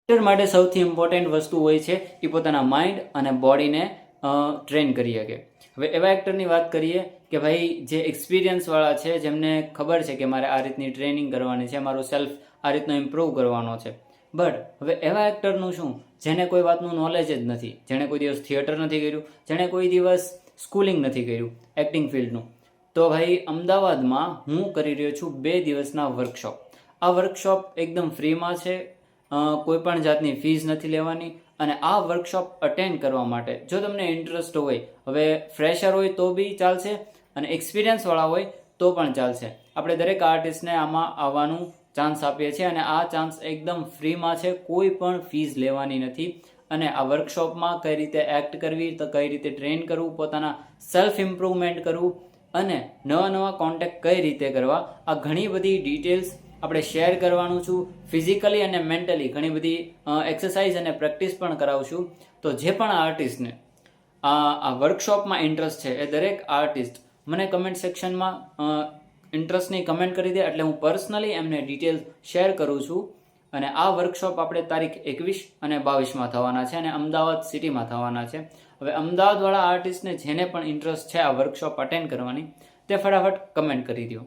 Actor માટે સૌથી important વસ્તુ હોય છે એ પોતાના માઇન્ડ અને બોડીને ટ્રેન કરી શકે. હવે એવા એક્ટરની વાત કરીએ કે ભાઈ જે એક્સપિરિયન્સવાળા છે, જેમને ખબર છે કે મારે આ રીતની ટ્રેનિંગ કરવાની છે, મારો સેલ્ફ આ રીતનો ઇમ્પ્રૂવ કરવાનો છે. બટ હવે એવા એક્ટરનું શું, જેને કોઈ વાતનું નોલેજ જ નથી, જેણે કોઈ દિવસ થિયેટર નથી કર્યું, જેણે કોઈ દિવસ સ્કૂલિંગ નથી કર્યું એક્ટિંગ ફિલ્ડનું. તો ભાઈ અમદાવાદમાં હું કરી રહ્યો છું 2 દિવસના વર્કશોપ. આ વર્કશોપ એકદમ ફ્રીમાં છે, કોઈ પણ જાતની ફીસ નથી લેવાની. અને આ વર્કશોપ અટેન્ડ કરવા માટે જો તમને ઇન્ટરેસ્ટ હોય, હવે ફ્રેશર હોય તો બી ચાલશે અને એક્સપિરિયન્સવાળા હોય તો પણ ચાલશે. આપણે દરેક આર્ટિસ્ટને આમાં આવવાનું ચાન્સ આપીએ છીએ અને આ ચાન્સ એકદમ ફ્રીમાં છે, કોઈ પણ ફીસ લેવાની નથી. અને આ વર્કશોપમાં કઈ રીતે એક્ટ કરવી, તો કઈ રીતે ટ્રેન કરવું, પોતાના સેલ્ફ ઇમ્પ્રુવમેન્ટ કરવું અને નવા કોન્ટેક્ટ કઈ રીતે કરવા, આ ઘણી બધી ડિટેલ્સ આપણે શેર કરવાનું છું. ફિઝિકલી અને મેન્ટલી ઘણી બધી એક્સરસાઇઝ અને પ્રેક્ટિસ પણ કરાવશું. તો જે પણ આર્ટિસ્ટને આ વર્કશોપમાં ઇન્ટરેસ્ટ છે, એ દરેક આર્ટિસ્ટ મને કમેન્ટ સેક્શનમાં ઇન્ટરેસ્ટની કમેન્ટ કરી દે, એટલે હું પર્સનલી એમને ડિટેલ્સ શેર કરું છું. અને આ વર્કશોપ આપણે તારીખ 21 અને 22માં થવાના છે અને અમદાવાદ સિટીમાં થવાના છે. હવે અમદાવાદવાળા આર્ટિસ્ટને જેને પણ ઇન્ટરેસ્ટ છે આ વર્કશોપ અટેન્ડ કરવાની, તે ફટાફટ કમેન્ટ કરી દો.